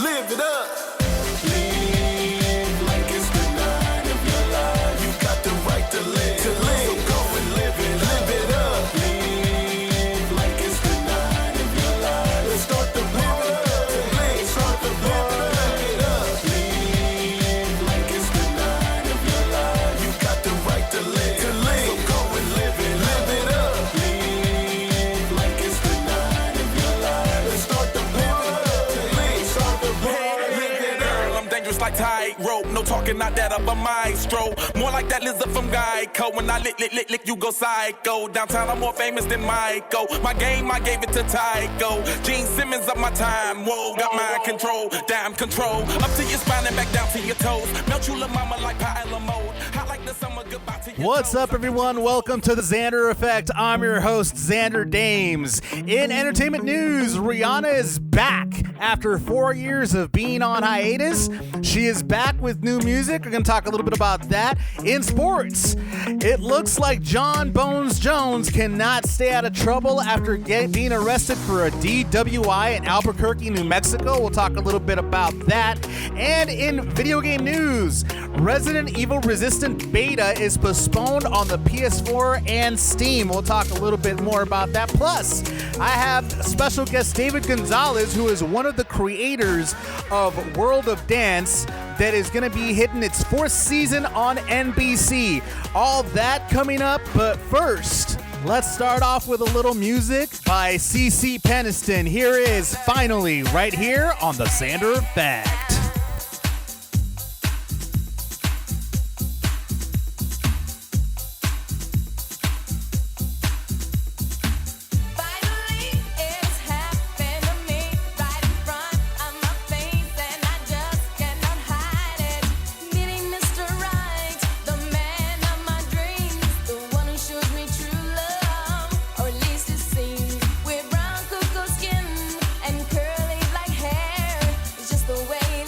Live it up. Live like it's the night of your life. You got the right to live. So go and live it up. Live like it's the night of your life. Let's start the party. Start the party. Live it up. Live like it's the night of your life. You got the right to live. So go and live it up. Live like it's the night of your life. Let's start the party. Start the party. Live it up. I'm dangerous like tightrope. No talking, not that of a maestro. More like that lizard from Geico. When I lick, you go psycho. Downtown, I'm more famous than Michael. My game, I gave it to Tycho. Gene Simmons up my time. Whoa, got mind control. Damn control. Up to your spine and back down to your toes. Melt you, little mama, like Pile mode. Hot like the summer, goodbye to your What's toes. up, everyone? Welcome to the Xander Effect. I'm your host, Xander Dames. In entertainment news, Rihanna is back after 4 years of being on hiatus. She is back with new music. We're going to talk a little bit about that. In sports, it looks like John Bones Jones cannot stay out of trouble after being arrested for a DWI in Albuquerque, New Mexico. We'll talk a little bit about that. And in video game news, Resident Evil Resistant Beta is postponed on the PS4 and Steam. We'll talk a little bit more about that. Plus, I have special guest David Gonzalez, who is one of the creators of World of Dance, that is going to be hitting its 4th season on NBC. All that coming up, but first, let's start off with a little music by Cece Peniston. Here is Finally, right here on the Xander Effect. We're brown cocoa skin and curly black hair. It's just the way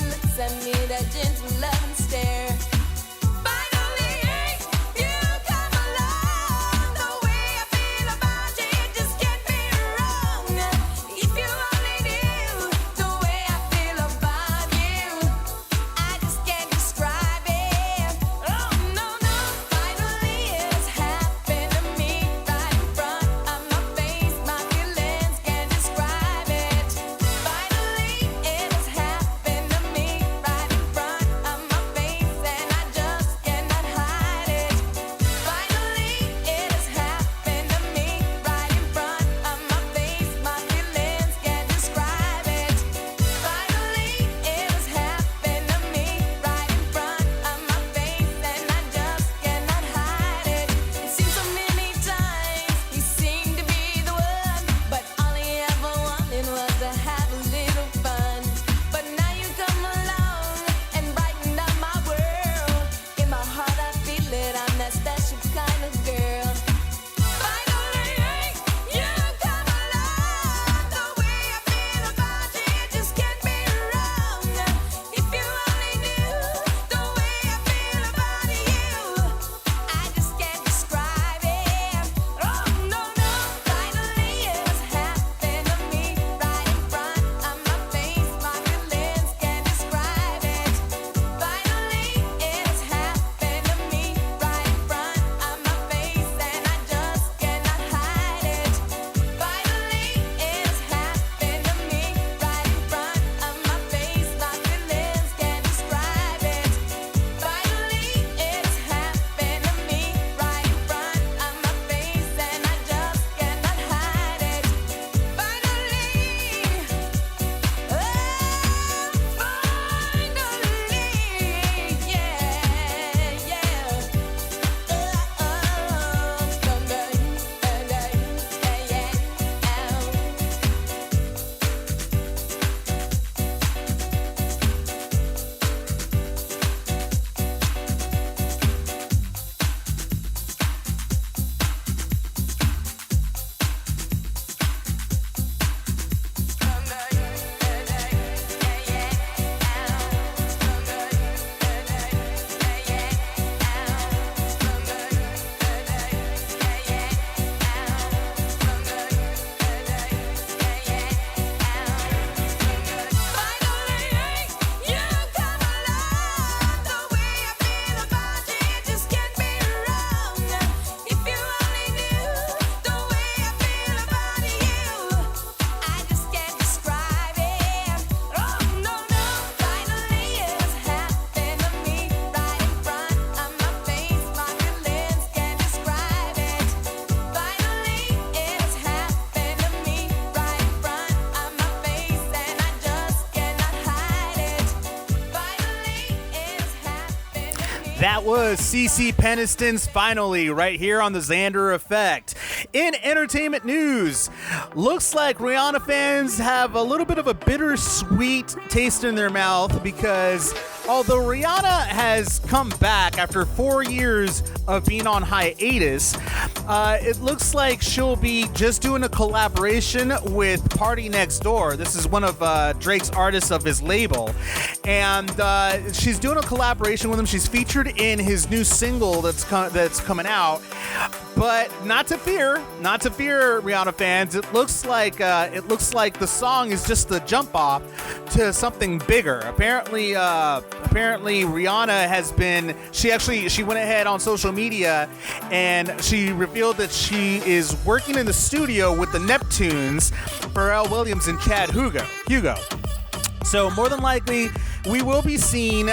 That was Cece Peniston's Finally right here on the Xander Effect. In entertainment news, looks like Rihanna fans have a little bit of a bittersweet taste in their mouth because although Rihanna has come back after 4 years of being on hiatus, it looks like she'll be just doing a collaboration with PlayNextDoor. This is one of Drake's artists of his label. And she's doing a collaboration with him. She's featured in his new single that's coming out. But not to fear, Rihanna fans. It looks like the song is just the jump off to something bigger. Apparently Rihanna has been. She went ahead on social media and she revealed that she is working in the studio with the Neptunes, Pharrell Williams and Chad Hugo. So more than likely, we will be seeing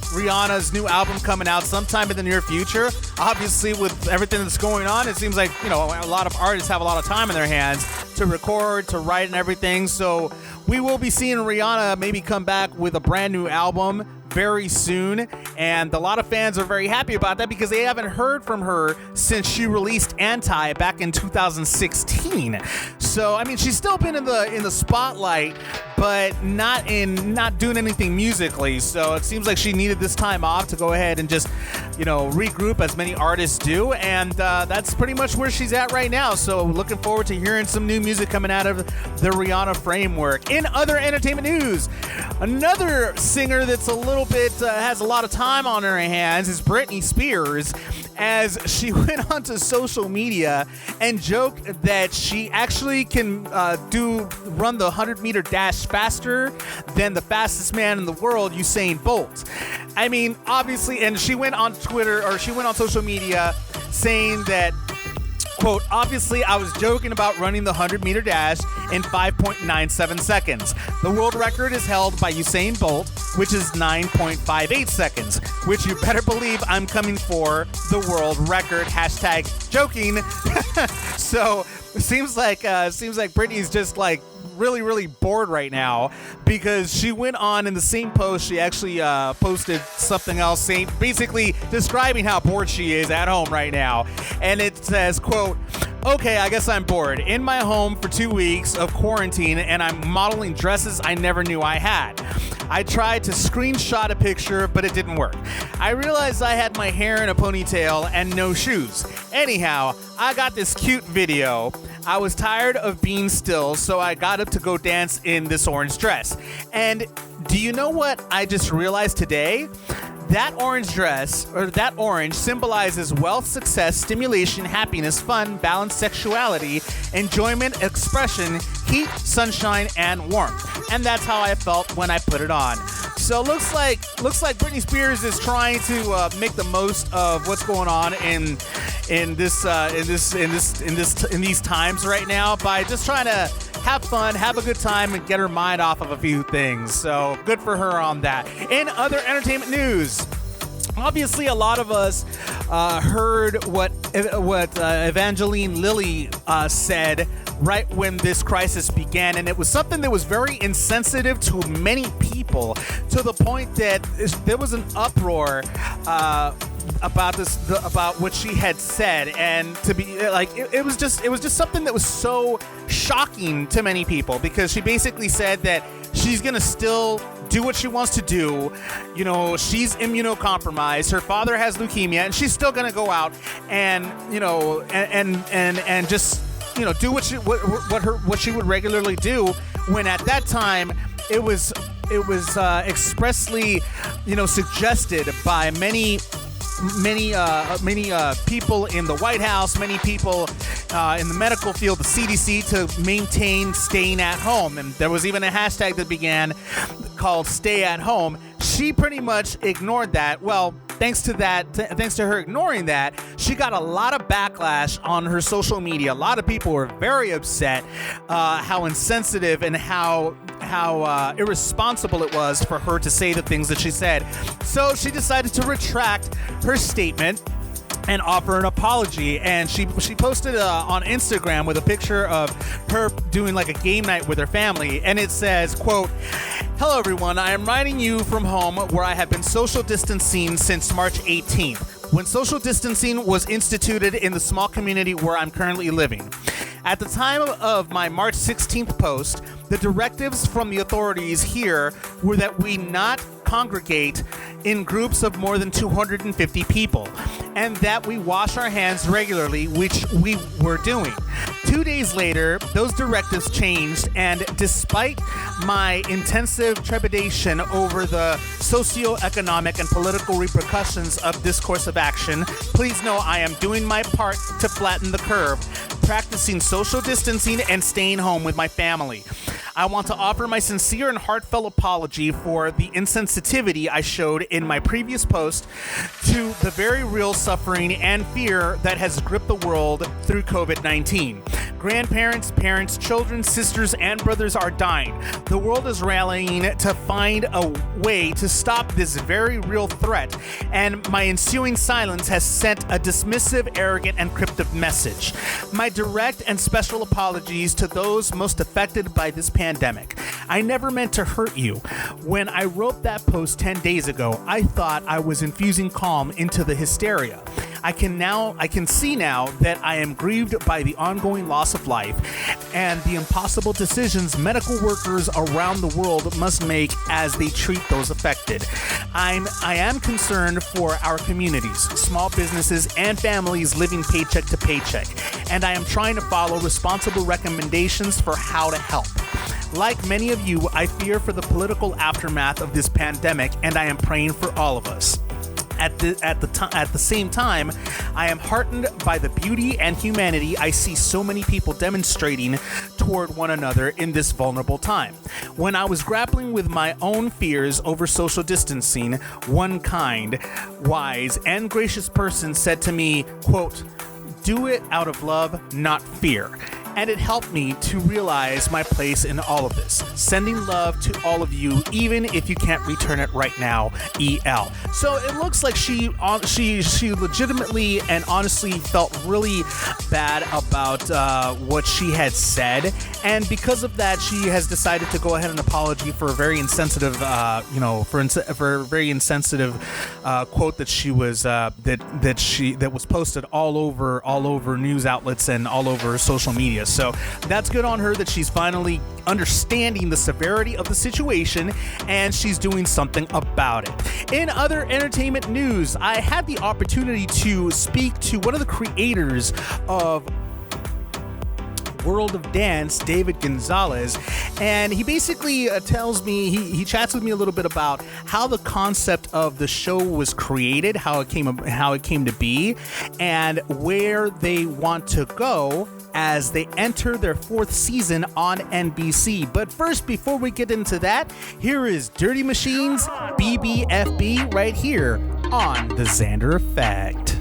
Rihanna's new album coming out sometime in the near future. Obviously, with everything that's going on, it seems like, a lot of artists have a lot of time in their hands to record, to write, and everything. So we will be seeing Rihanna maybe come back with a brand new album very soon, and a lot of fans are very happy about that because they haven't heard from her since she released Anti back in 2016. So I mean, she's still been in the spotlight, but not doing anything musically. So it seems like she needed this time off to go ahead and just regroup, as many artists do, and that's pretty much where she's at right now. So looking forward to hearing some new music coming out of the Rihanna framework. In other entertainment news, another singer that's a little bit has a lot of time on her hands is Britney Spears, as she went onto social media and joked that she actually can run the 100-meter dash faster than the fastest man in the world, Usain Bolt. I mean, obviously, and she went on social media saying that, quote, obviously, I was joking about running the 100-meter dash in 5.97 seconds. The world record is held by Usain Bolt, which is 9.58 seconds, which you better believe I'm coming for the world record. Hashtag joking. So it seems like Britney's just like really, really bored right now because she went on in the same post. She actually posted something else basically describing how bored she is at home right now. And it says, quote, okay, I guess I'm bored. In my home for 2 weeks of quarantine and I'm modeling dresses I never knew I had. I tried to screenshot a picture, but it didn't work. I realized I had my hair in a ponytail and no shoes. Anyhow, I got this cute video. I was tired of being still, so I got up to go dance in this orange dress. And do you know what I just realized today? That orange dress, or that orange, symbolizes wealth, success, stimulation, happiness, fun, balanced sexuality, enjoyment, expression, heat, sunshine, and warmth. And that's how I felt when I put it on. So looks like Britney Spears is trying to make the most of what's going on in these times right now by just trying to have fun, have a good time, and get her mind off of a few things. So good for her on that. In other entertainment news, obviously a lot of us heard what Evangeline Lilly said right when this crisis began, and it was something that was very insensitive to many people, to the point that there was an uproar about what she had said, and to be like, it was just something that was so shocking to many people, because she basically said that she's gonna still do what she wants to do. She's immunocompromised. Her father has leukemia, and she's still gonna go out and and just do what she would regularly do. When at that time it was expressly suggested by many people in the White House, many people in the medical field, the CDC, to maintain staying at home. And there was even a hashtag that began called Stay at Home. She pretty much ignored that. Well, thanks to her ignoring that, she got a lot of backlash on her social media. A lot of people were very upset how insensitive and how irresponsible it was for her to say the things that she said. So she decided to retract her statement and offer an apology, and she posted on Instagram with a picture of her doing like a game night with her family, and it says, quote, Hello, everyone. I am writing you from home where I have been social distancing since March 18th, when social distancing was instituted in the small community where I'm currently living. At the time of my March 16th post, the directives from the authorities here were that we not congregate in groups of more than 250 people, and that we wash our hands regularly, which we were doing. 2 days later, those directives changed, and despite my intensive trepidation over the socioeconomic and political repercussions of this course of action, please know I am doing my part to flatten the curve, practicing social distancing and staying home with my family. I want to offer my sincere and heartfelt apology for the insensitivity I showed in my previous post to the very real suffering and fear that has gripped the world through COVID-19. Grandparents, parents, children, sisters, and brothers are dying. The world is rallying to find a way to stop this very real threat, and my ensuing silence has sent a dismissive, arrogant, and cryptic message. My direct and special apologies to those most affected by this pandemic. I never meant to hurt you. When I wrote that post 10 days ago, I thought I was infusing calm into the hysteria. I can see now that I am grieved by the ongoing loss of life and the impossible decisions medical workers around the world must make as they treat those affected. I am concerned for our communities, small businesses, and families living paycheck to paycheck, and I am trying to follow responsible recommendations for how to help. Like many of you, I fear for the political aftermath of this pandemic, and I am praying for all of us. At the same time, I am heartened by the beauty and humanity I see so many people demonstrating toward one another in this vulnerable time. When I was grappling with my own fears over social distancing, one kind, wise, and gracious person said to me, quote, "Do it out of love, not fear." And it helped me to realize my place in all of this. Sending love to all of you, even if you can't return it right now, EL. So it looks like she legitimately and honestly felt really bad about what she had said, and because of that, she has decided to go ahead and apology for a very insensitive, for a very insensitive quote that she was that was posted all over news outlets and all over social media. So that's good on her that she's finally understanding the severity of the situation and she's doing something about it. In other entertainment news, I had the opportunity to speak to one of the creators of World of Dance, David Gonzalez, and he basically tells me, he chats with me a little bit about how the concept of the show was created, how it came to be, and where they want to go as they enter their 4th season on NBC. But first, before we get into that, here is Dirty Machine's BBFB right here on The Xander Effect.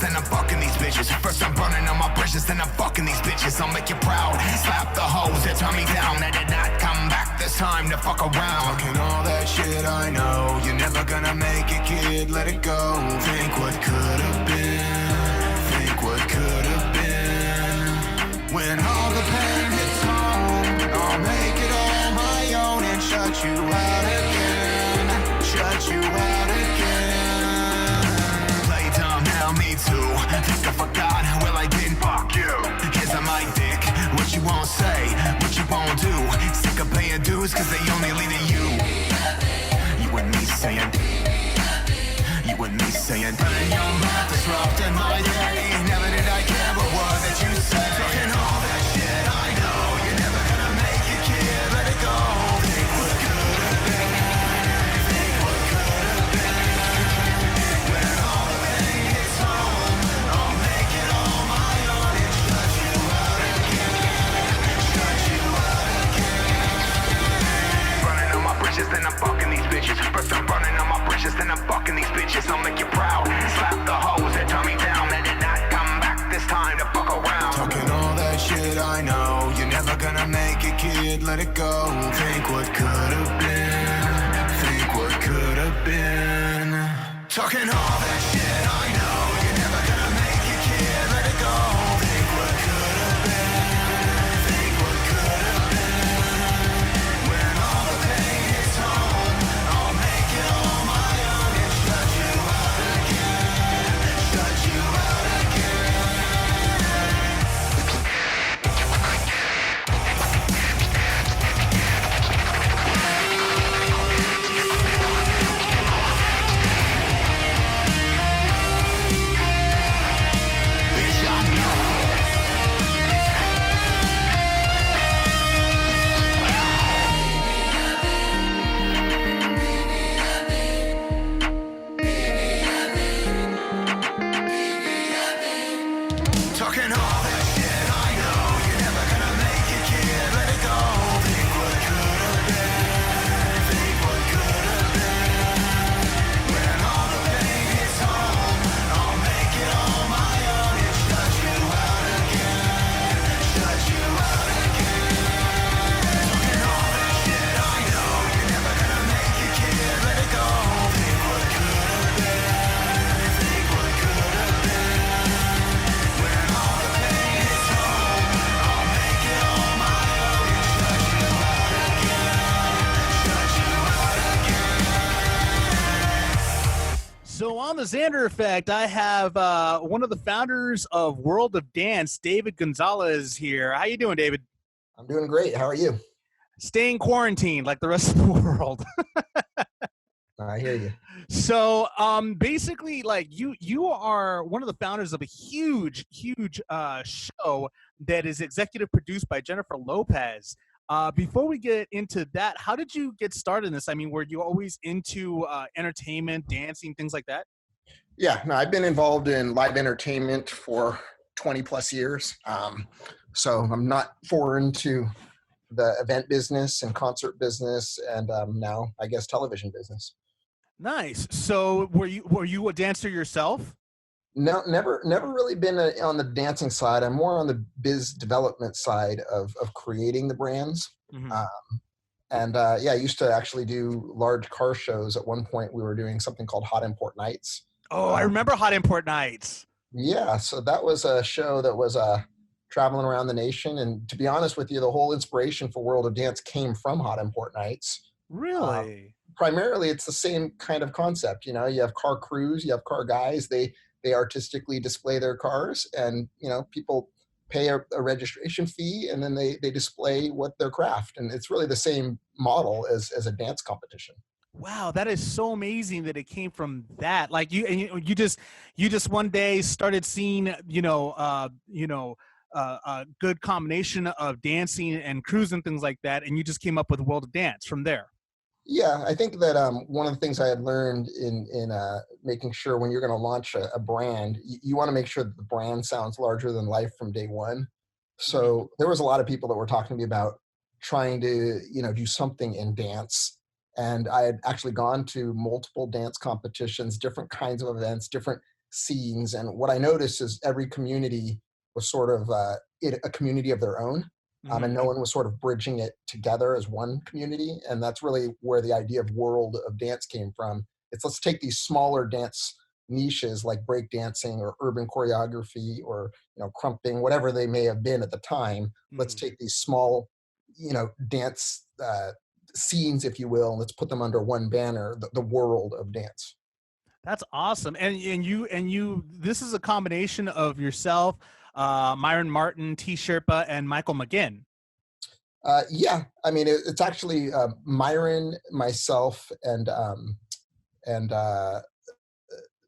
Then I'm fucking these bitches. First I'm burning on my bridges, then I'm fucking these bitches. I'll make you proud. Slap the hoes that turn me down. They did not come back this time to fuck around. Talking all that shit, I know. You're never gonna make it, kid. Let it go. Think what could have been. Think what could have been. When all the pain hits home, I'll make it all my own and shut you out again. Shut you out again. Me too. Think I forgot well I didn't. Fuck you. Here's on my dick. What you won't say, what you won't do. Sick of paying dues cause they only lead to you. You and me saying. You and me saying. Running your mouth disrupting my day. Never did I care what word that you say. Talking all that shit I know. You're never gonna make it, kid. Let it go. Think what could have been. Think what could have been. When all the pain hits home, I'll make it all my own and shut you out again. Shut you out again. Running on my bridges, then I'm fucking these bitches. First I'm running on my bridges, then I'm fucking these bitches. I'll make you proud. Slap the hoes that turn me down. They did not come back this time to fuck around. Talking all that shit I know. You're never gonna make it, kid. kid, let it go. Think what could have been. Think what could have been. Talking all that shit, I know you're never gonna make it, kid. Let it go. Think what could have been. Think what could have been. When all the pain hits home, I'll make it on my own and shut you out again. Shut you out again. Talking all that shit, I know you're never gonna make it, kid. Let it go. Think what could have been. Think what could have been. When all the pain hits home, I'll make it on my own and shut you out again. Shut you out again. Talking all that shit, I know you're never gonna make it, kid. Let it go. Think what could have been. Think what could have been. When all the pain hits home, I'll make it on my own and shut you out again. Shut you out again. So on the Xander Effect, I have one of the founders of World of Dance, David Gonzalez here. How you doing, David? I'm doing great. How are you? Staying quarantined like the rest of the world. I hear you. So basically, like you are one of the founders of a huge show that is executive produced by Jennifer Lopez. Before we get into that, how did you get started in this? I mean, were you always into entertainment, dancing, things like that? Yeah, no, I've been involved in live entertainment for 20 plus years. So I'm not foreign to the event business and concert business and now I guess television business. Nice. So were you a dancer yourself? No, never really been on the dancing side. I'm more on the biz development side of creating the brands. Mhm. Yeah, I used to actually do large car shows. At one point, we were doing something called Hot Import Nights. Oh, I remember Hot Import Nights. Yeah, so that was a show that was traveling around the nation. And to be honest with you, the whole inspiration for World of Dance came from Hot Import Nights. Really? Primarily, it's the same kind of concept. You know, you have car crews, you have car guys. They artistically display their cars, and you know, people pay a registration fee, and then they display what their craft. And it's really the same model as a dance competition. Wow, that is so amazing that it came from that. Like you just one day started seeing a good combination of dancing and cruising, things like that, and you just came up with World of Dance from there. Yeah, I think that one of the things I had learned in making sure when you're going to launch a brand, you want to make sure that the brand sounds larger than life from day one. So there was a lot of people that were talking to me about trying to do something in dance. And I had actually gone to multiple dance competitions, different kinds of events, different scenes. And what I noticed is every community was sort of a community of their own. And no one was sort of bridging it together as one community. And that's really where the idea of World of Dance came from. Let's take these smaller dance niches like break dancing or urban choreography or crumping, whatever they may have been at the time. Let's take these small dance scenes, if you will, and let's put them under one banner, the World of Dance. That's awesome. And you this is a combination of yourself, Myron Martin, T. Sherpa, and Michael McGinn. Yeah, I mean it's actually Myron, myself, and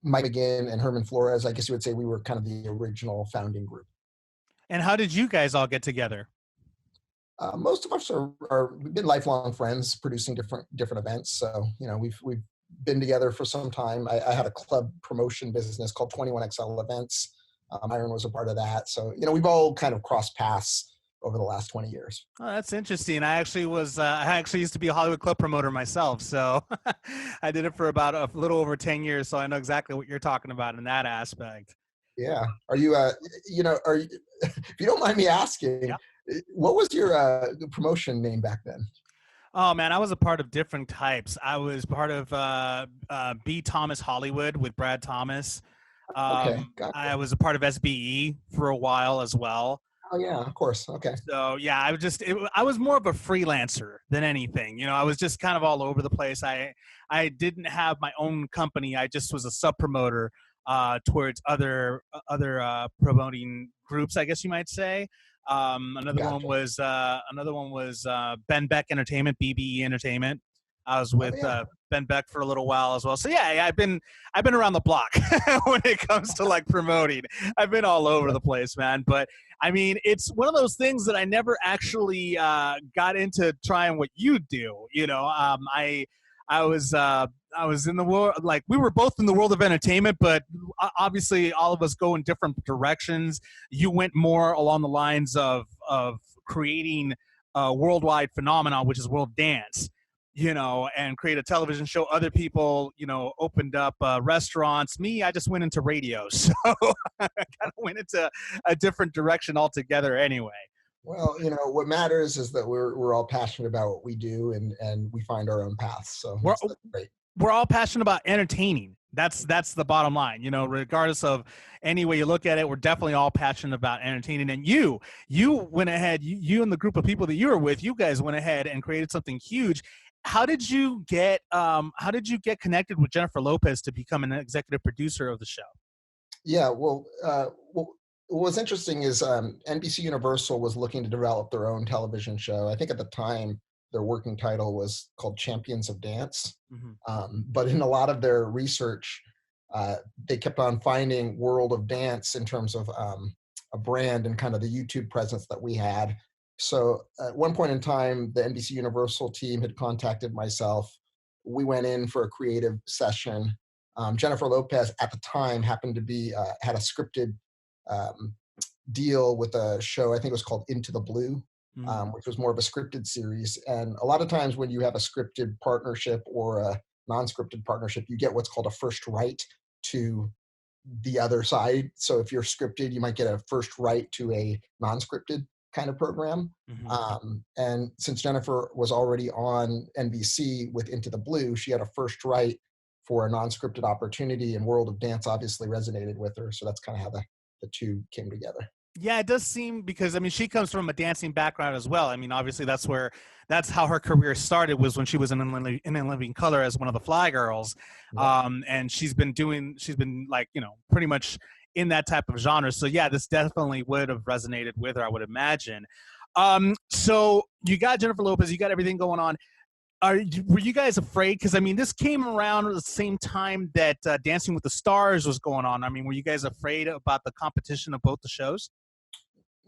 Mike McGinn and Herman Flores. I guess you would say we were kind of the original founding group. And how did you guys all get together? Most of us we've been lifelong friends, producing different events. So we've been together for some time. I had a club promotion business called 21XL Events. Myron was a part of that. So we've all kind of crossed paths over the last 20 years. Oh, that's interesting. I actually used to be a Hollywood club promoter myself. So I did it for about a little over 10 years. So I know exactly what you're talking about in that aspect. Yeah. Are you, if you don't mind me asking, What was your promotion name back then? Oh man, I was a part of different types. I was part of B. Thomas Hollywood with Brad Thomas. Okay, gotcha. I was a part of SBE for a while as well. Oh yeah, of course. Okay. So yeah, I was more of a freelancer than anything. I was just kind of all over the place. I didn't have my own company. I just was a sub promoter towards other promoting groups, I guess you might say. Another one was Ben Beck Entertainment, BBE Entertainment. I was with Ben Beck for a little while as well. So yeah, I've been around the block when it comes to like promoting. I've been all over the place, man. But I mean, it's one of those things that I never actually got into trying what you do. I was in the world, like we were both in the world of entertainment, but obviously all of us go in different directions. You went more along the lines of creating a worldwide phenomenon, which is world dance, and create a television show. Other people, opened up restaurants. Me, I just went into radio. So I kind of went into a different direction altogether anyway. Well, what matters is that we're all passionate about what we do, and we find our own paths. So that's great. We're all passionate about entertaining. That's the bottom line. Regardless of any way you look at it, we're definitely all passionate about entertaining. And you went ahead, you and the group of people that you were with, you guys went ahead and created something huge. How did you get connected with Jennifer Lopez to become an executive producer of the show? Yeah, well, what's interesting is NBC Universal was looking to develop their own television show. I think at the time their working title was called Champions of Dance. Mm-hmm. But in a lot of their research, they kept on finding World of Dance in terms of a brand and kind of the YouTube presence that we had. So at one point in time, the NBC Universal team had contacted myself. We went in for a creative session. Jennifer Lopez at the time happened to be, had a scripted deal with a show, I think it was called Into the Blue, which was more of a scripted series. And a lot of times when you have a scripted partnership or a non-scripted partnership, you get what's called a first right to the other side. So if you're scripted, you might get a first right to a non-scripted kind of program. Mm-hmm. And since Jennifer was already on NBC with Into the Blue, she had a first right for a non-scripted opportunity, and World of Dance obviously resonated with her. So that's kind of how the two came together. Yeah, it does seem, because I mean, she comes from a dancing background as well. I mean, obviously that's how her career started, was when she was in Living Color as one of the Fly Girls. Yeah. And she's been like, pretty much in that type of genre. So yeah, this definitely would have resonated with her, I would imagine. So you got Jennifer Lopez, you got everything going on. Were you guys afraid? Because I mean, this came around at the same time that Dancing with the Stars was going on. I mean, were you guys afraid about the competition of both the shows?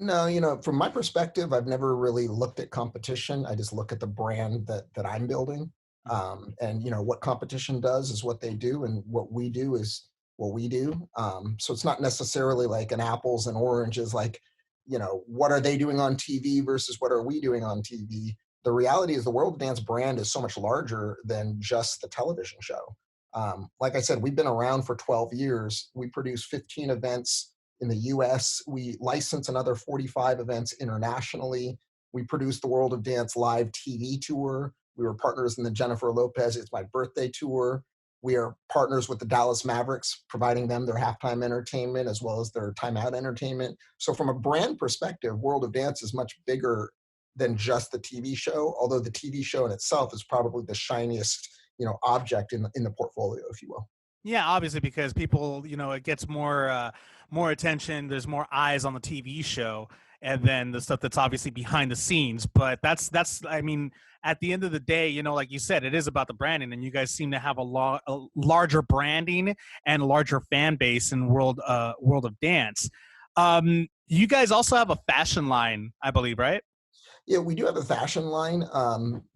No, from my perspective, I've never really looked at competition. I just look at the brand that I'm building. And what competition does is what they do, and what we do is what we do. So it's not necessarily like an apples and oranges, like, what are they doing on TV versus what are we doing on TV? The reality is the World of Dance brand is so much larger than just the television show. Like I said, we've been around for 12 years. We produce 15 events in the US. We license another 45 events internationally. We produce the World of Dance live TV tour. We were partners in the Jennifer Lopez It's My Birthday tour. We are partners with the Dallas Mavericks, providing them their halftime entertainment as well as their timeout entertainment. So from a brand perspective, World of Dance is much bigger than just the TV show, although the TV show in itself is probably the shiniest, object in the portfolio, if you will. Yeah, obviously, because people, it gets more attention. There's more eyes on the TV show, and then the stuff that's obviously behind the scenes. But that's I mean, at the end of the day, like you said, it is about the branding, and you guys seem to have a larger branding and a larger fan base in World of Dance. You guys also have a fashion line, I believe, right? Yeah, we do have a fashion line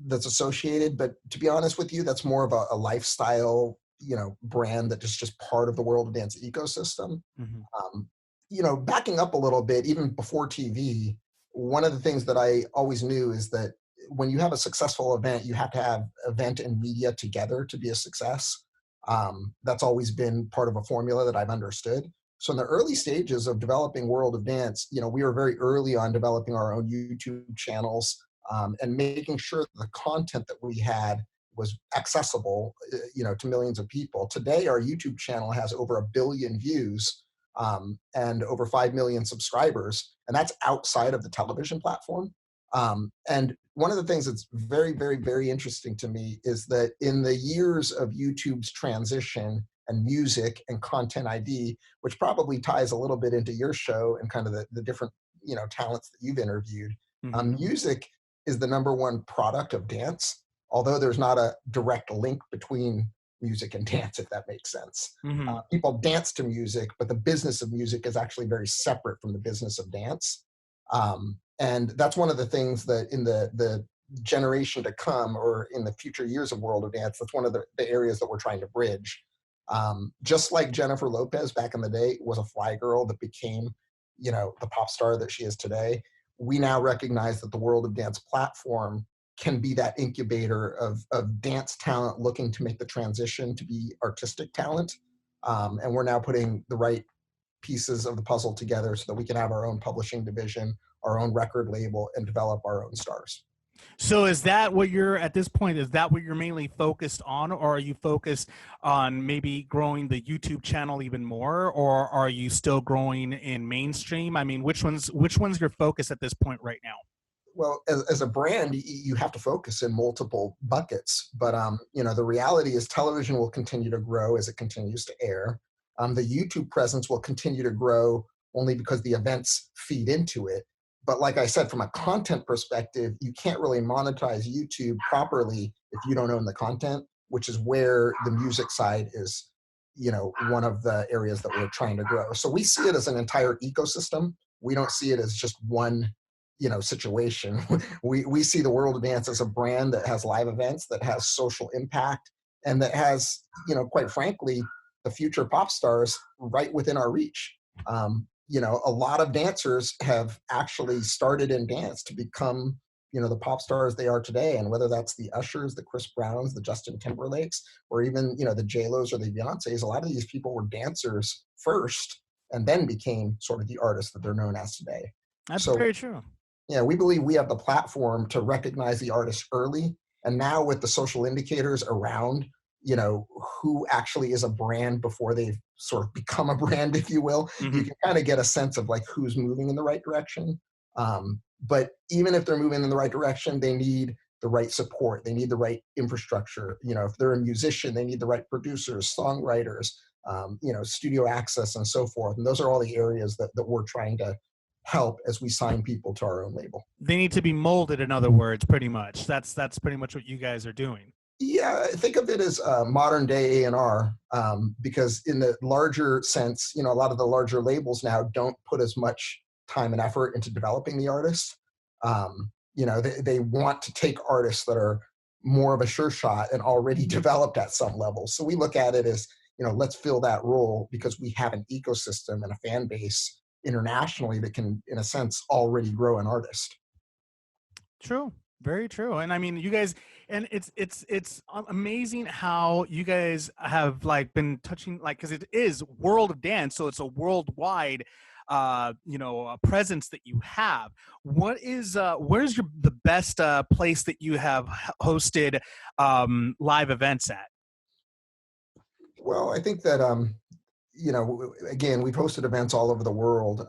that's associated, but to be honest with you, that's more of a lifestyle, brand that is just part of the World of Dance ecosystem. Backing up a little bit, even before TV, one of the things that I always knew is that when you have a successful event, you have to have event and media together to be a success. That's always been part of a formula that I've understood. So in the early stages of developing World of Dance, we were very early on developing our own YouTube channels, and making sure that the content that we had was accessible, to millions of people. Today, our YouTube channel has over 1 billion views, and over 5 million subscribers, and that's outside of the television platform. And one of the things that's very, very, very interesting to me is that in the years of YouTube's transition and music and content ID, which probably ties a little bit into your show and kind of the different, talents that you've interviewed, music is the number one product of dance, although there's not a direct link between music and dance, if that makes sense. People dance to music, but the business of music is actually very separate from the business of dance. And that's one of the things that in the generation to come, or in the future years of World of Dance, that's one of the areas that we're trying to bridge. Just like Jennifer Lopez back in the day was a fly girl that became, the pop star that she is today, we now recognize that the World of Dance platform can be that incubator of dance talent looking to make the transition to be artistic talent. And we're now putting the right pieces of the puzzle together so that we can have our own publishing division, our own record label, and develop our own stars. So is that what you're, at this point, is that what you're mainly focused on, or are you focused on maybe growing the YouTube channel even more, or are you still growing in mainstream? I mean, which one's your focus at this point right now? Well, as a brand, you have to focus in multiple buckets. But, the reality is television will continue to grow as it continues to air. The YouTube presence will continue to grow only because the events feed into it. But like I said, from a content perspective, you can't really monetize YouTube properly if you don't own the content, which is where the music side is, one of the areas that we're trying to grow. So we see it as an entire ecosystem. We don't see it as just one situation. We see the World of Dance as a brand that has live events, that has social impact, and that has, quite frankly, the future pop stars right within our reach. A lot of dancers have actually started in dance to become, the pop stars they are today. And whether that's the Ushers, the Chris Browns, the Justin Timberlakes, or even, the J-Los or the Beyoncés, a lot of these people were dancers first and then became sort of the artists that they're known as today. That's very true. Yeah, we believe we have the platform to recognize the artist early. And now with the social indicators around, who actually is a brand before they've sort of become a brand, if you will, you can kind of get a sense of like who's moving in the right direction. But even if they're moving in the right direction, they need the right support. They need the right infrastructure. If they're a musician, they need the right producers, songwriters, studio access, and so forth. And those are all the areas that we're trying to help as we sign people to our own label. They need to be molded, in other words, pretty much. That's pretty much what you guys are doing. Yeah, think of it as modern day A&R, because in the larger sense, a lot of the larger labels now don't put as much time and effort into developing the artist. They want to take artists that are more of a sure shot and already developed at some level. So we look at it as, let's fill that role because we have an ecosystem and a fan base internationally that can, in a sense, already grow an artist. True. Very true. And I mean, you guys, and it's amazing how you guys have been touching, because it is World of Dance. So it's a worldwide, presence that you have. Where's the best place that you have hosted live events at? Well, I think that, again, we've hosted events all over the world.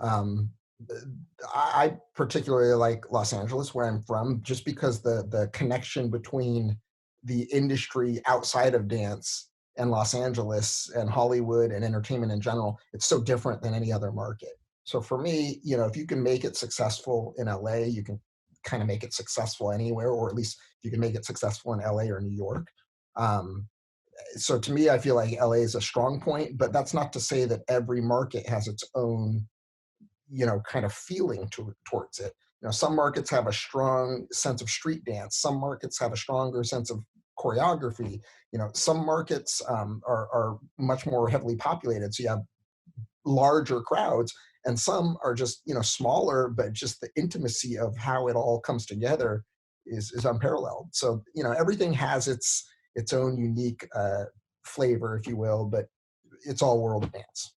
I particularly like Los Angeles, where I'm from, just because the connection between the industry outside of dance and Los Angeles and Hollywood and entertainment in general, it's so different than any other market. So for me, if you can make it successful in LA, you can kind of make it successful anywhere, or at least you can make it successful in LA or New York. So to me, I feel like LA is a strong point, but that's not to say that every market has its own, kind of feeling towards it. Some markets have a strong sense of street dance. Some markets have a stronger sense of choreography. Some markets are much more heavily populated, so you have larger crowds, and some are just, smaller, but just the intimacy of how it all comes together is unparalleled. So, everything has its own unique flavor, if you will, but it's all World of Dance.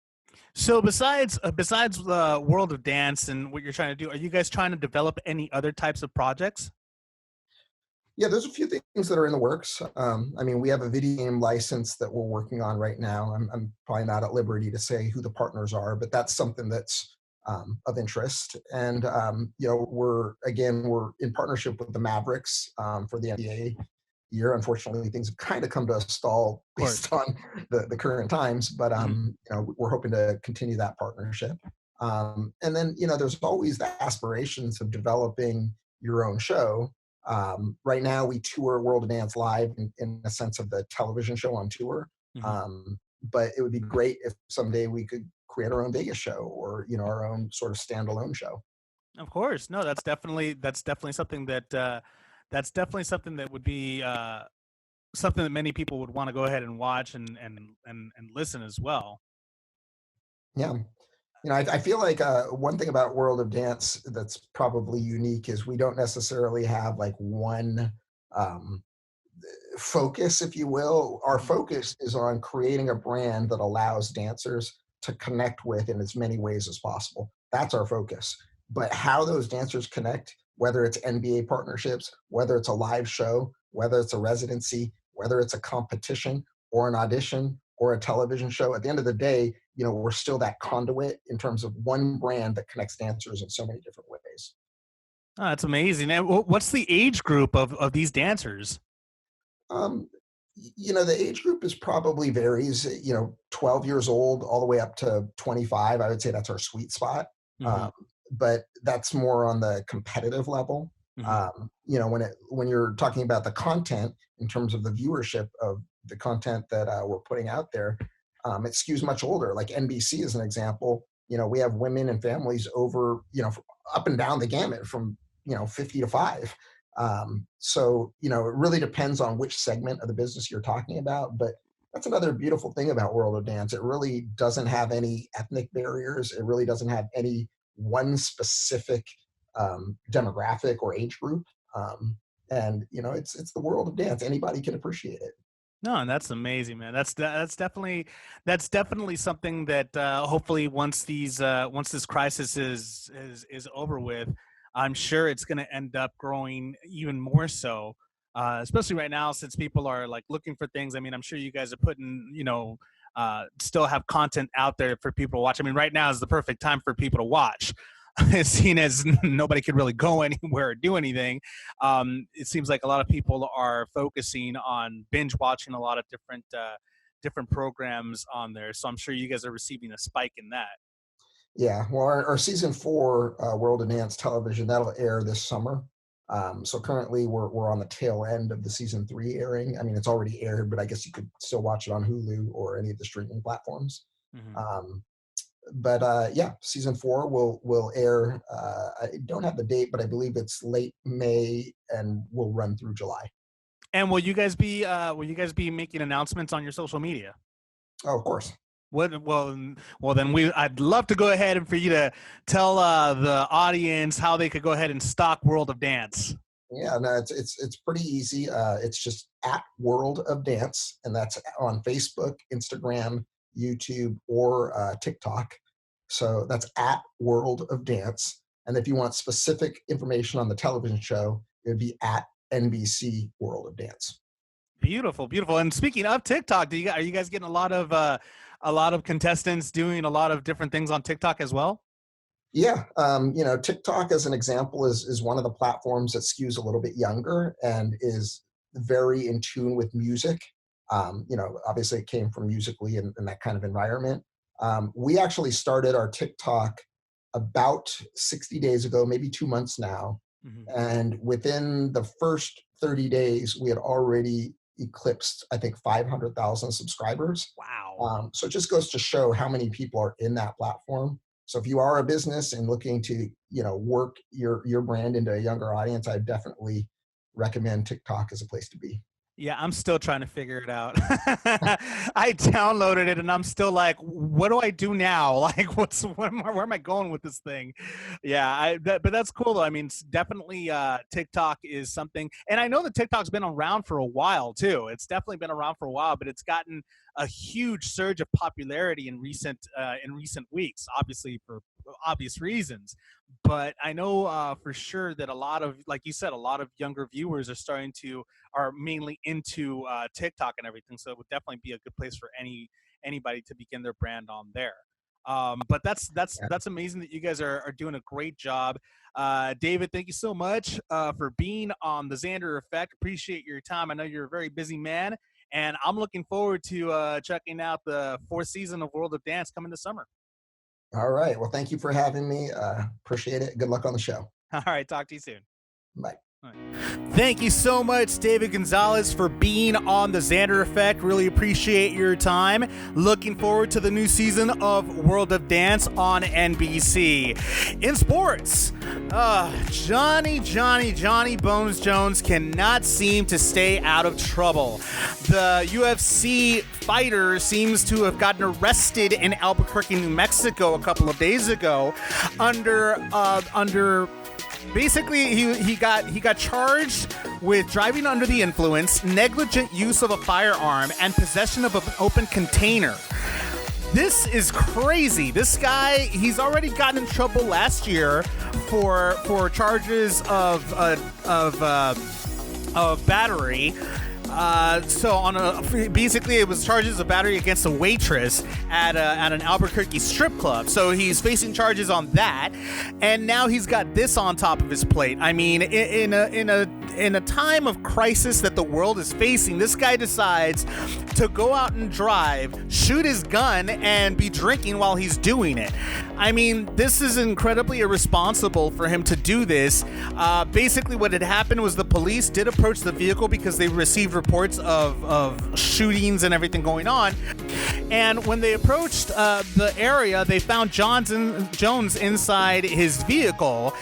So besides the World of Dance and what you're trying to do, are you guys trying to develop any other types of projects? Yeah, there's a few things that are in the works. I mean, we have a video game license that we're working on right now. I'm probably not at liberty to say who the partners are, but that's something that's of interest. And you know, we're in partnership with the Mavericks for the NBA year. Unfortunately, things have kind of come to a stall Of course. based on the current times, but Mhm. you know, we're hoping to continue that partnership. And then, you know, there's always the aspirations of developing your own show. Right now, we tour World of Dance live in a sense of the television show on tour. Mhm. But it would be great if someday we could create our own Vegas show, or you know, our own sort of standalone show. Of course. No, that's definitely something that would be something that many people would want to go ahead and watch and listen as well. Yeah. You know, I feel like one thing about World of Dance that's probably unique is we don't necessarily have like one um, focus, if you will. Our Mhm. focus is on creating a brand that allows dancers to connect with in as many ways as possible. That's our focus. But how those dancers connect, whether it's NBA partnerships, whether it's a live show, whether it's a residency, whether it's a competition or an audition or a television show, at the end of the day, you know, we're still that conduit in terms of one brand that connects dancers in so many different ways. Oh, that's amazing. And what's the age group of these dancers? Um, you know, the age group is probably varies, you know, 12 years old all the way up to 25. I would say that's our sweet spot. Hmm. Um, but that's more on the competitive level. Hmm. You know, when you're talking about the content in terms of the viewership of the content that we're putting out there, it skews much older. Like NBC is an example. You know, we have women and families over, you know, up and down the gamut from, you know, 50 to 5. So, you know, it really depends on which segment of the business you're talking about. But that's another beautiful thing about World of Dance. It really doesn't have any ethnic barriers. It really doesn't have any one specific demographic or age group. And you know, it's the world of dance. Anybody can appreciate it. No, and that's amazing, man. That's definitely something that hopefully once this crisis is over with, I'm sure it's going to end up growing even more so. Especially right now, since people are like looking for things. I mean, I'm sure you guys are putting, still have content out there for people to watch. I mean, right now is the perfect time for people to watch. Seeing as nobody could really go anywhere or do anything, it seems like a lot of people are focusing on binge watching a lot of different programs on there. So I'm sure you guys are receiving a spike in that. Yeah, well, our season four World of Dance television that'll air this summer. So currently we're on the tail end of the season three airing. I mean, it's already aired, but I guess you could still watch it on Hulu or any of the streaming platforms. Hmm. Um, but yeah, season four will air. I don't have the date, but I believe it's late May and will run through July. And will you guys be making announcements on your social media? Oh, of course. Well, then I'd love to go ahead and for you to tell the audience how they could go ahead and stock World of Dance. Yeah, no, it's pretty easy. It's just at World of Dance, and that's on Facebook, Instagram, YouTube, or TikTok. So that's at World of Dance. And if you want specific information on the television show, it would be at NBC World of Dance. Beautiful, beautiful. And speaking of TikTok, are you guys getting a lot of contestants doing a lot of different things on TikTok as well? Yeah, you know, TikTok as an example is one of the platforms that skews a little bit younger and is very in tune with music. You know, obviously it came from Musically and that kind of environment. We actually started our TikTok about 60 days ago, maybe 2 months now. Hmm. And within the first 30 days, we had already eclipsed, I think, 500,000 subscribers. Wow. So it just goes to show how many people are in that platform. So if you are a business and looking to, you know, work your brand into a younger audience, I definitely recommend TikTok as a place to be. Yeah, I'm still trying to figure it out. I downloaded it and I'm still like, what do I do now? Like, where am I going with this thing? Yeah, but that's cool though. I mean, definitely TikTok is something, and I know that TikTok's been around for a while too. It's definitely been around for a while, but it's gotten a huge surge of popularity in recent weeks, obviously for obvious reasons. But I know for sure that a lot of, like you said, a lot of younger viewers are mainly into TikTok and everything. So it would definitely be a good place for anybody to begin their brand on there. But that's amazing that you guys are doing a great job. David, thank you so much for being on the Xander Effect. Appreciate your time. I know you're a very busy man, and I'm looking forward to checking out the 4th season of World of Dance coming this summer. All right. Well, thank you for having me. Appreciate it. Good luck on the show. All right. Talk to you soon. Bye. Thank you so much, David Gonzalez, for being on the Xander Effect. Really appreciate your time. Looking forward to the new season of World of Dance on NBC. In sports, Johnny Bones Jones cannot seem to stay out of trouble. The UFC fighter seems to have gotten arrested in Albuquerque, New Mexico a couple of days ago under basically he got charged with driving under the influence, negligent use of a firearm, and possession of an open container. This is crazy. This guy, he's already gotten in trouble last year for charges of battery. Basically it was charges of battery against a waitress at an Albuquerque strip club. So he's facing charges on that, and now he's got this on top of his plate. I mean, in a time of crisis that the world is facing, this guy decides to go out and drive, shoot his gun, and be drinking while he's doing it. I mean, this is incredibly irresponsible for him to do this. Basically what had happened was the police did approach the vehicle because they received reports of shootings and everything going on. And when they approached the area, they found Jones inside his vehicle.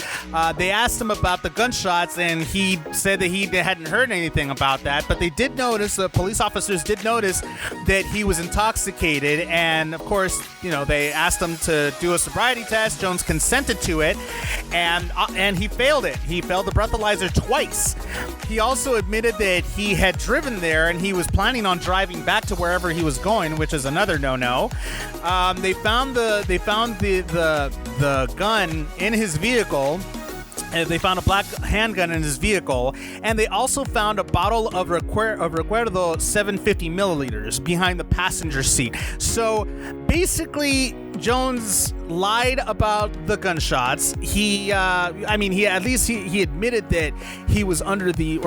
They asked him about the gunshots, and he said that he hadn't heard anything about that. But they did notice, the police officers did notice that he was intoxicated. And of course, they asked him to do a sobriety test. Jones consented to it, and he failed it. He failed the breathalyzer twice. He also admitted that he had driven there and he was planning on driving back to wherever he was going, which is another no-no. They found the gun in his vehicle. They found a black handgun in his vehicle, and they also found a bottle of Recuerdo 750 milliliters behind the passenger seat. So basically, Jones lied about the gunshots. He admitted that he was he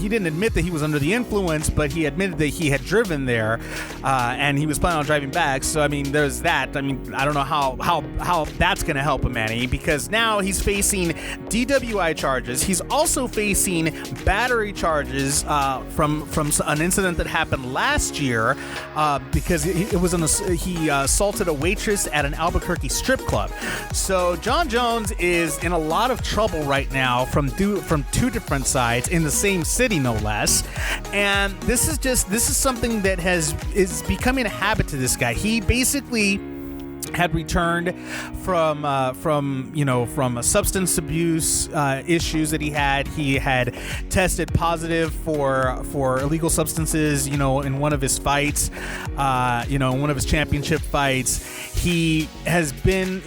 didn't admit that he was under the influence, but he admitted that he had driven there, and he was planning on driving back. So, I mean, there's that. I mean, I don't know how that's going to help him, Manny, because now he's facing DWI charges. He's also facing battery charges from an incident that happened last year because he assaulted a waitress at an Albuquerque strip club. So John Jones is in a lot of trouble right now from two different sides in the same city, no less. And this is something that is becoming a habit to this guy. He basically had returned from a substance abuse issues that he had. He had tested positive for illegal substances, in one of his fights, in one of his championship fights. He hasn't been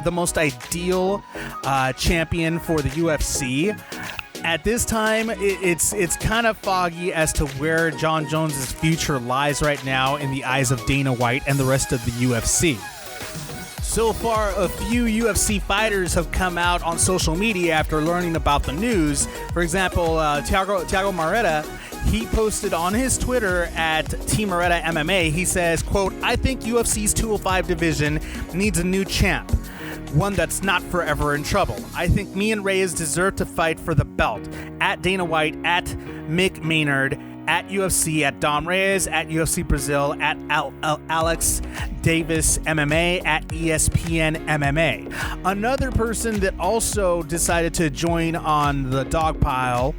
the most ideal champion for the UFC. At this time, it's kind of foggy as to where John Jones's future lies right now in the eyes of Dana White and the rest of the UFC. So far, a few UFC fighters have come out on social media after learning about the news. For example, Thiago Marreta, he posted on his Twitter at Team Marreta MMA, he says, quote, "I think UFC's 205 division needs a new champ. One that's not forever in trouble. I think me and Reyes deserve to fight for the belt." At Dana White, at Mick Maynard, at UFC, at Dom Reyes, at UFC Brazil, at Alex Davis MMA, at ESPN MMA. Another person that also decided to join on the dog pile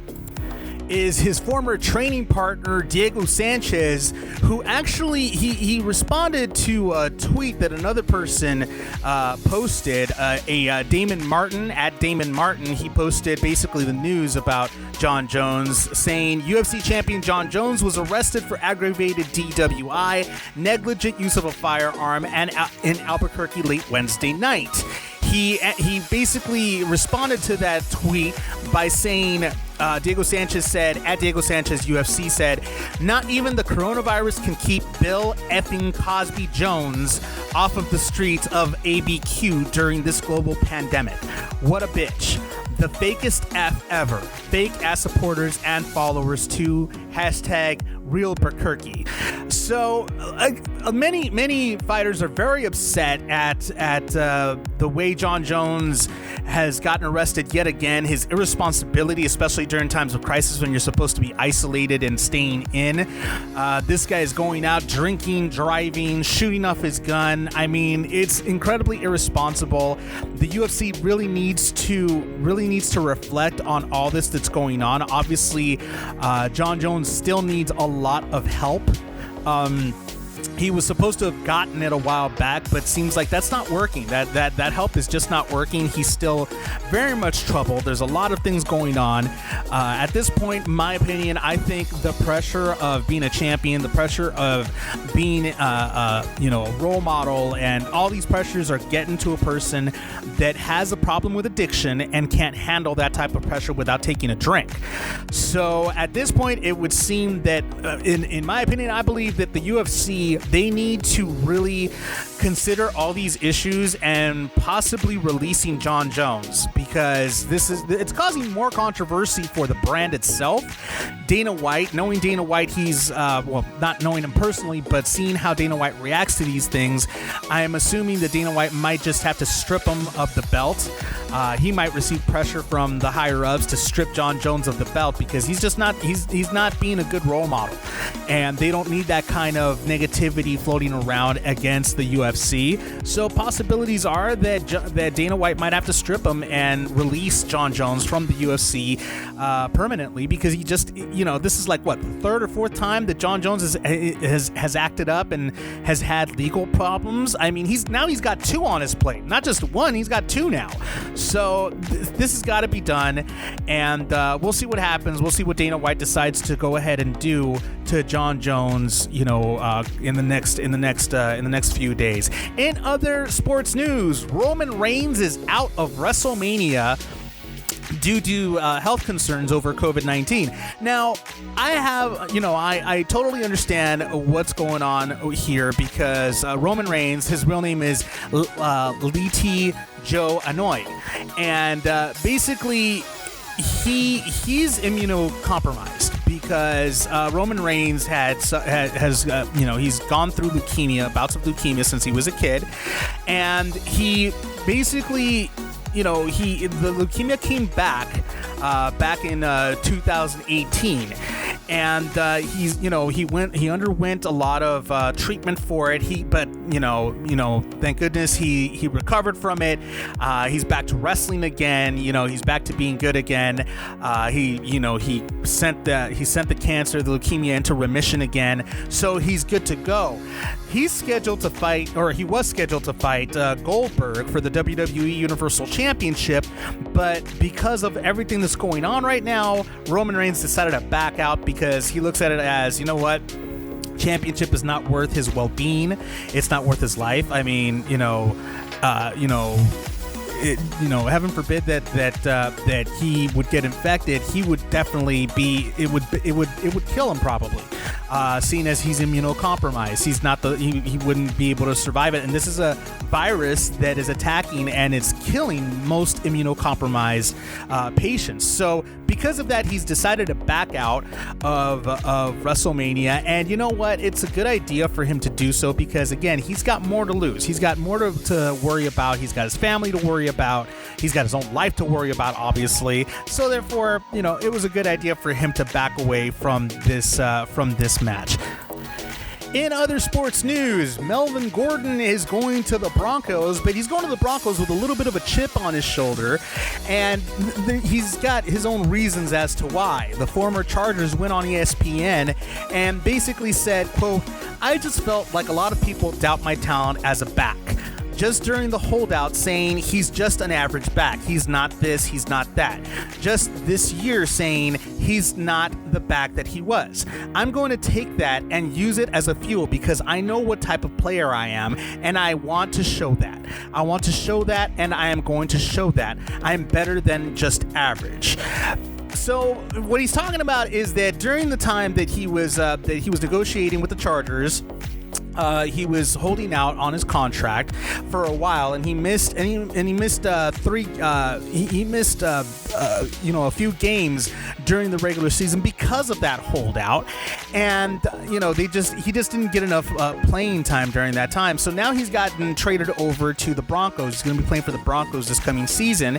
is his former training partner Diego Sanchez, who actually he responded to a tweet that another person posted. Damon Martin at Damon Martin. He posted basically the news about Jon Jones, saying UFC champion Jon Jones was arrested for aggravated DWI, negligent use of a firearm, and in Albuquerque late Wednesday night. He basically responded to that tweet by saying, Diego Sanchez said, at Diego Sanchez UFC said, not even the coronavirus can keep Bill effing Cosby Jones off of the streets of ABQ during this global pandemic. What a bitch. The fakest F ever. Fake ass supporters and followers too. Hashtag real Burkirky. So many fighters are very upset at the way Jon Jones has gotten arrested yet again. His irresponsibility, especially during times of crisis when you're supposed to be isolated and staying in. This guy is going out drinking, driving, shooting off his gun. I mean, it's incredibly irresponsible. The UFC really needs to reflect on all this that's going on. Obviously, Jon Jones still needs a lot of help. He was supposed to have gotten it a while back, but seems like that's not working. That help is just not working. He's still very much troubled. There's a lot of things going on. At this point, in my opinion, I think the pressure of being a champion, the pressure of being a role model, and all these pressures are getting to a person that has a problem with addiction and can't handle that type of pressure without taking a drink. So at this point, it would seem that, in my opinion, I believe that the UFC, they need to really consider all these issues and possibly releasing Jon Jones, because it's causing more controversy for the brand itself. Dana White, knowing Dana White, he's not knowing him personally, but seeing how Dana White reacts to these things, I am assuming that Dana White might just have to strip him of the belt. He might receive pressure from the higher ups to strip Jon Jones of the belt, because he's just not he's not being a good role model, and they don't need that kind of negativity floating around against the UFC. So possibilities are that Dana White might have to strip him and release Jon Jones from the UFC permanently, because he just, this is like what, the third or fourth time that Jon Jones has acted up and has had legal problems. I mean, he's got two on his plate, not just one. He's got two now. So this has got to be done, and we'll see what happens. We'll see what Dana White decides to go ahead and do to Jon Jones, in the next few days. In other sports news, Roman Reigns is out of WrestleMania due to health concerns over COVID-19. Now, I totally understand what's going on here, because Roman Reigns, his real name is Liti Joe Anoy, and basically he's immunocompromised, because Roman Reigns has he's gone through bouts of leukemia since he was a kid, and he basically, the leukemia came back in 2018, and he underwent a lot of treatment for it. Thank goodness he recovered from it. He's back to wrestling again. He's back to being good again. He sent the cancer, the leukemia, into remission again, so he's good to go. He's scheduled to fight, or he was scheduled to fight Goldberg for the WWE Universal Championship, but because of everything that's going on right now, Roman Reigns decided to back out, because he looks at it as, championship is not worth his well-being. It's not worth his life. I mean, heaven forbid that he would get infected. He would definitely be. It would kill him probably. Seeing as he's immunocompromised, he wouldn't be able to survive it. And this is a virus that is attacking and it's killing most immunocompromised patients. So because of that, he's decided to back out of WrestleMania. And you know what? It's a good idea for him to do so, because again, he's got more to lose. He's got more to worry about. He's got his family to worry about. He's got his own life to worry about, obviously. So therefore, it was a good idea for him to back away from this match. In other sports news, Melvin Gordon is going to the Broncos, but he's going to the Broncos with a little bit of a chip on his shoulder, and he's got his own reasons as to why. The former Chargers went on ESPN and basically said, quote, "I just felt like a lot of people doubt my talent as a back. Just during the holdout saying he's just an average back. He's not this, he's not that. Just this year saying he's not the back that he was. I'm going to take that and use it as a fuel because I know what type of player I am and I want to show that. I want to show that and I am going to show that. I'm better than just average." So what he's talking about is that during the time that he was negotiating with the Chargers, he was holding out on his contract for a while, and he missed a few games during the regular season because of that holdout, and he just didn't get enough playing time during that time. So now he's gotten traded over to the Broncos. He's going to be playing for the Broncos this coming season,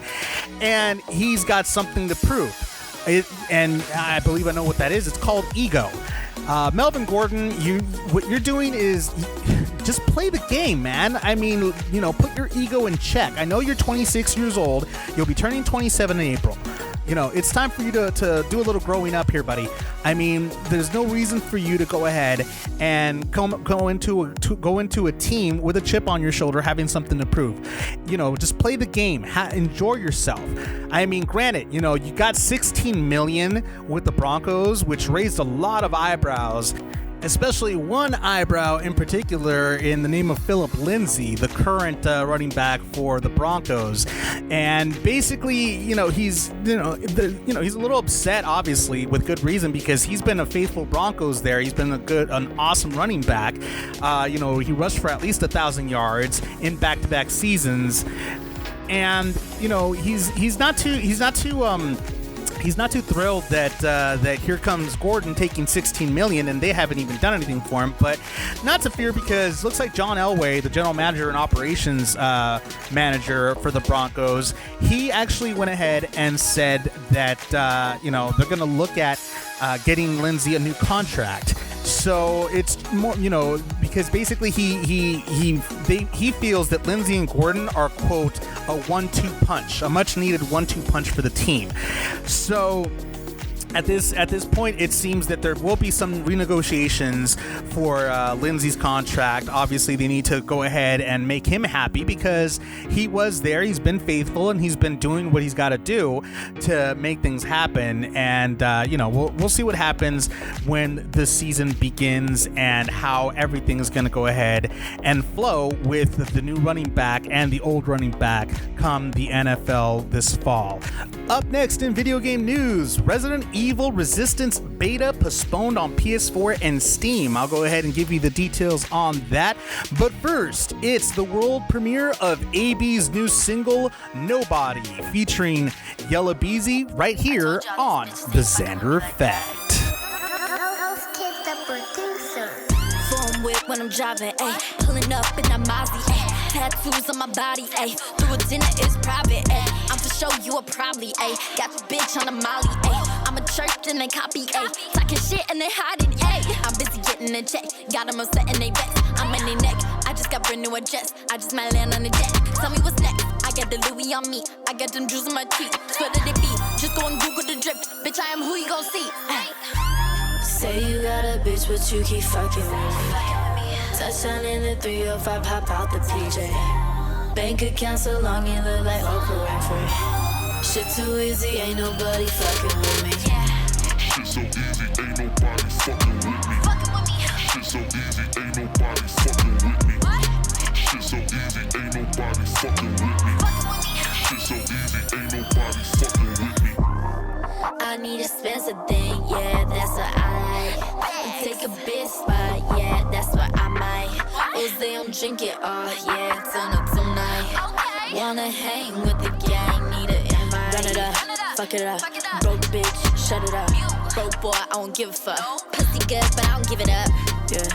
and he's got something to prove. And I believe I know what that is. It's called ego. Melvin Gordon, what you're doing is just play the game, man. I mean, put your ego in check. I know you're 26 years old. You'll be turning 27 in April. It's time for you to do a little growing up here, buddy. I mean, there's no reason for you to go ahead and go into a team with a chip on your shoulder, having something to prove. Just play the game. Enjoy yourself. I mean, granted, you got $16 million with the Broncos, which raised a lot of eyebrows. Especially one eyebrow in particular in the name of Philip Lindsay, the current running back for the Broncos. And basically, he's a little upset, obviously, with good reason, because he's been a faithful Broncos there. He's been an awesome running back. He rushed for at least 1,000 yards in back-to-back seasons. And, he's not too thrilled that here comes Gordon taking $16 million and they haven't even done anything for him. But not to fear, because it looks like John Elway, the general manager and operations manager for the Broncos, he actually went ahead and said that they're going to look at getting Lindsay a new contract. So it's more, because basically he feels that Lindsay and Gordon are, quote, a 1-2 punch, a much needed 1-2 punch for the team. So at this point, it seems that there will be some renegotiations for Lindsay's contract. Obviously, they need to go ahead and make him happy because he was there. He's been faithful and he's been doing what he's got to do to make things happen. And we'll see what happens when the season begins and how everything is going to go ahead and flow with the new running back and the old running back come the NFL this fall. Up next in video game news, Resident Evil Resistance beta postponed on PS4 and Steam. I'll go ahead and give you the details on that. But first, it's the world premiere of AB's new single, Nobody, featuring Yella Beezy right here on The Xander Effect. Phone whip when I'm driving, ayy. Pulling up in that Mozzie, ayy. Tattoos on my body, ayy. Through a dinner is private, ayy. I'm for sure you a probably, ayy. Got the bitch on the molly, ayy. I'm a church and they copy, ayy. Talking shit and they hide it, ayy. I'm busy getting a check. Got them upset and they vex. I'm in their neck. I just got brand new address. I just might land on the jet. Tell me what's next. I got the Louis on me. I got them jewels on my teeth. Swear that they be. Just go and Google the drip. Bitch, I am who you gon' see. Say you got a bitch, but you keep fucking with me. Touchdown in the 305, hop out the PJ. Bank account so long, it look like Oprah Winfrey. Shit too easy, ain't nobody fucking with me. Shit so easy, ain't nobody fucking with me. Shit so easy, ain't nobody fucking with me. Shit so easy, ain't nobody fucking with me. Shit so easy, ain't nobody fucking with me. I need a Spencer thing, yeah, that's what I like. Take a bit spot, yeah, that's what I might. Jose, I'm drinking all, yeah, turn up tonight. Wanna hang with the gang, need an invite. Run it up, fuck it up, broke bitch, shut it up. Broke boy, I don't give a fuck. Pussy good, but I don't give it up, yeah.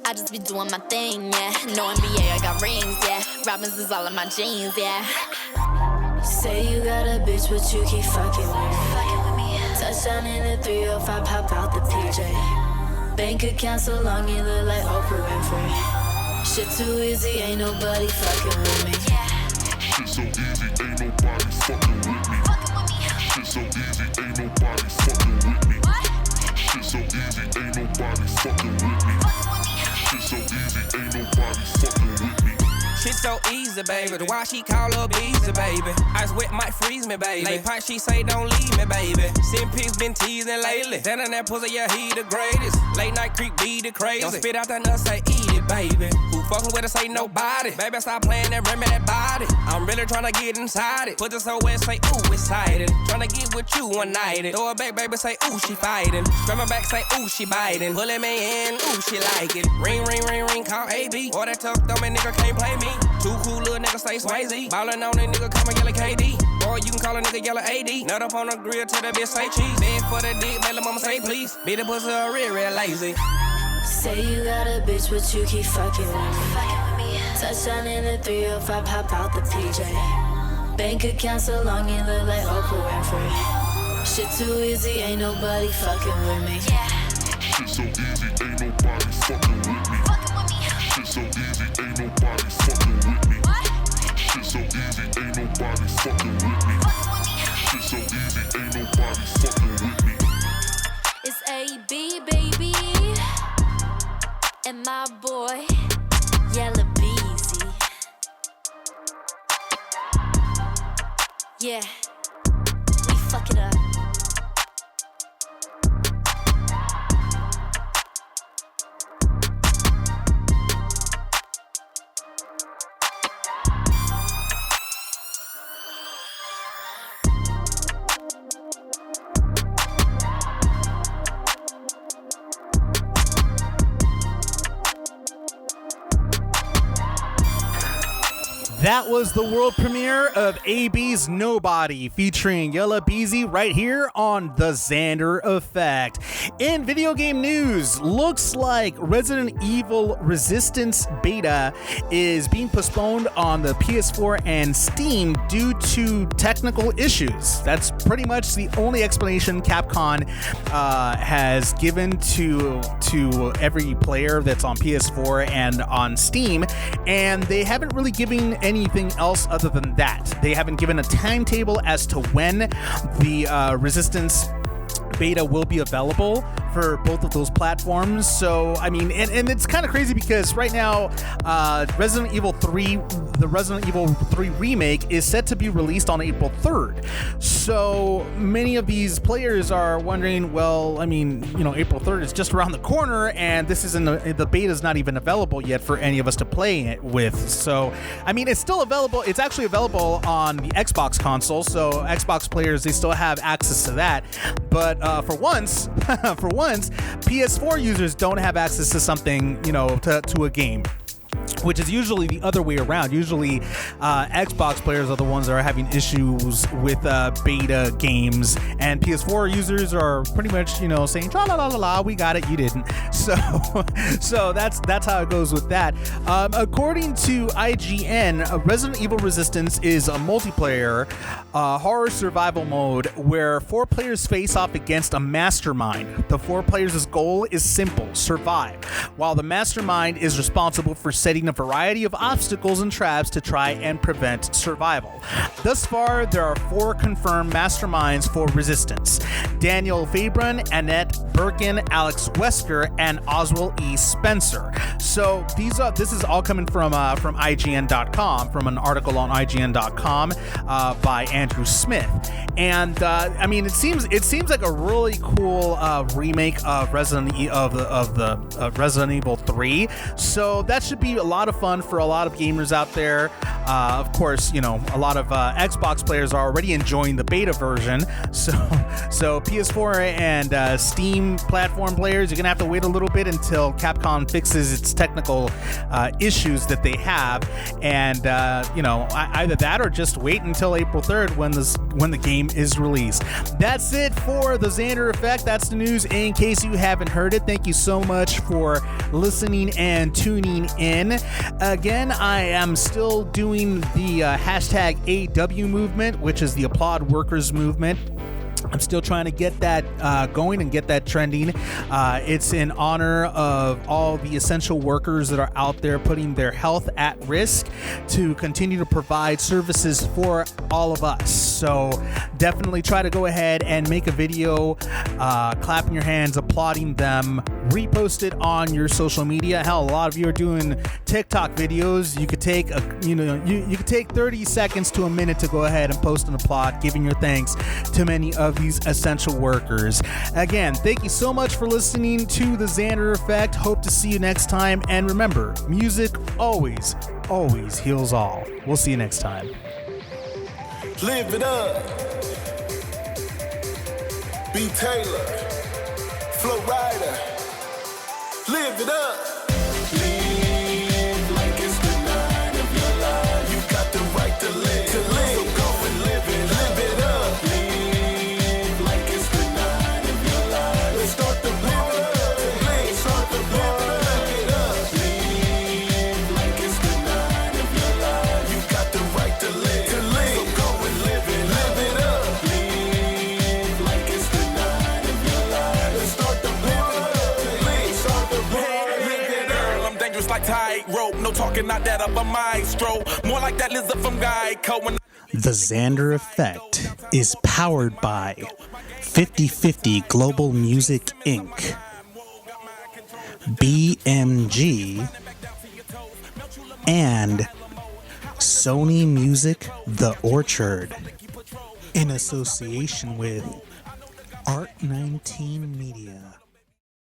I just be doing my thing, yeah. No NBA, I got rings, yeah. Robins is all in my jeans, yeah. Say you got a bitch, but you keep fucking with me. Touchdown in the 305, hop out the PJ. Bank account so long you look like Oprah Winfrey. Shit too easy, ain't nobody fucking with me. Shit so easy, ain't nobody fucking with me. Shit so easy, ain't nobody fucking with me. Shit so easy, ain't nobody fucking with me. Shit so easy, ain't nobody fucking with me. Shit so easy, baby. The why she call her Beezy, baby. Ice wet might freeze me, baby. Late pot, she say don't leave me, baby. Send pics been teasing lately. Then on that pussy, yeah, he the greatest. Late night creep be the crazy. Don't spit out that nut, say eat it, baby. Who fucking with her, say nobody. Baby, stop playing that rim that body. I'm really tryna get inside it. Put this whole wet, say ooh, excited. Tryna get with you one night. Throw it back, baby, say ooh, she fighting. Grab my back, say ooh, she biting. Pulling me in, ooh, she like it. Ring, ring, ring, ring, call AB. Or that tough dumb nigga can't play me. Too cool little nigga say Swayze. Ballin' on that nigga, call me Yella KD. Or you can call a nigga Yella AD. Nut up on the grill till that bitch say cheese. Beg for the dick, make the mama say please. Beat the pussy real, real lazy. Say you got a bitch, but you keep fucking with me. Touchdown in the 305, pop out the PJ. Bank account so long you look like Oprah Winfrey. Shit too easy, ain't nobody fucking with me. Shit so easy, ain't nobody fucking with me. Shit so easy, ain't nobody fucking with me. Shit so easy, ain't nobody fucking with me. Shit so easy, ain't nobody fucking with me. It's AB, baby. And my boy, Yella Beezy. Yeah, we fuck it up. That was the world premiere of AB's Nobody featuring Yella Beezy right here on the Xander Effect. In video game news, looks like Resident Evil Resistance beta is being postponed on the PS4 and Steam due to technical issues. That's pretty much the only explanation Capcom has given to every player that's on PS4 and on Steam, and they haven't really given anything else other than that. They haven't given a timetable as to when the Resistance beta will be available for both of those platforms. So I mean, and it's kind of crazy because right now Resident Evil 3, the Resident Evil 3 remake is set to be released on April 3rd. So many of these players are wondering, well, I mean, you know, April 3rd is just around the corner and this isn't the beta is not even available yet for any of us to play it with. So I mean, it's still available. It's actually available on the Xbox console, so Xbox players, they still have access to that. But for once, PS4 users don't have access to something, you know, to a game, which is usually the other way around. Usually Xbox players are the ones that are having issues with beta games, and PS4 users are pretty much, you know, saying la la la la, we got it, you didn't. So that's how it goes with that. According to IGN, Resident Evil Resistance is a multiplayer horror survival mode where 4 players face off against a mastermind. The 4 players' goal is simple: survive, while the mastermind is responsible for setting a variety of obstacles and traps to try and prevent survival. Thus far, there are 4 confirmed masterminds for Resistance: Daniel Fabron, Annette Birkin, Alex Wesker, and Oswald E. Spencer. So this is all coming from IGN.com, from an article on IGN.com by Andrew Smith. And I mean, it seems like a really cool remake of Resident Evil 3. So that should be a lot of fun for a lot of gamers out there. Of course, you know, a lot of Xbox players are already enjoying the beta version. So PS4 and Steam platform players, you're gonna have to wait a little bit until Capcom fixes its technical issues that they have, and you know, either that or just wait until April 3rd when the game is released. That's it for the Xander Effect. That's the news in case you haven't heard it. Thank you so much for listening and tuning in. Again, I am still doing the hashtag AW movement, which is the Applaud Workers movement. I'm still trying to get that going and get that trending. It's in honor of all the essential workers that are out there putting their health at risk to continue to provide services for all of us. So definitely try to go ahead and make a video, clapping your hands, applauding them, repost it on your social media. Hell, a lot of you are doing TikTok videos. You could take you could take 30 seconds to a minute to go ahead and post an applaud, giving your thanks to many of these essential workers. Again, thank you so much for listening to the Xander Effect. Hope to see you next time. And remember, music always heals all. We'll see you next time. Live it up. B. Taylor. Flow Rider. Live it up. Live like it's the night of your life. You got the right to live. So go and live it. Live it up. Live like it's the night of your life. Let's start the party. Let's start the party. Live it up. Live like it's the night of your life. You got the right to live. So go and live it. Live it up. Live like it's the night of your life. Let's start the party. Let's start the party. Live it up. Girl, I'm dangerous like tightrope. No talking, not that of a maestro. More like that lizard from Geico. When The Xander Effect is powered by 50/50 Global Music Inc., BMG, and Sony Music The Orchard, in association with Art 19 Media.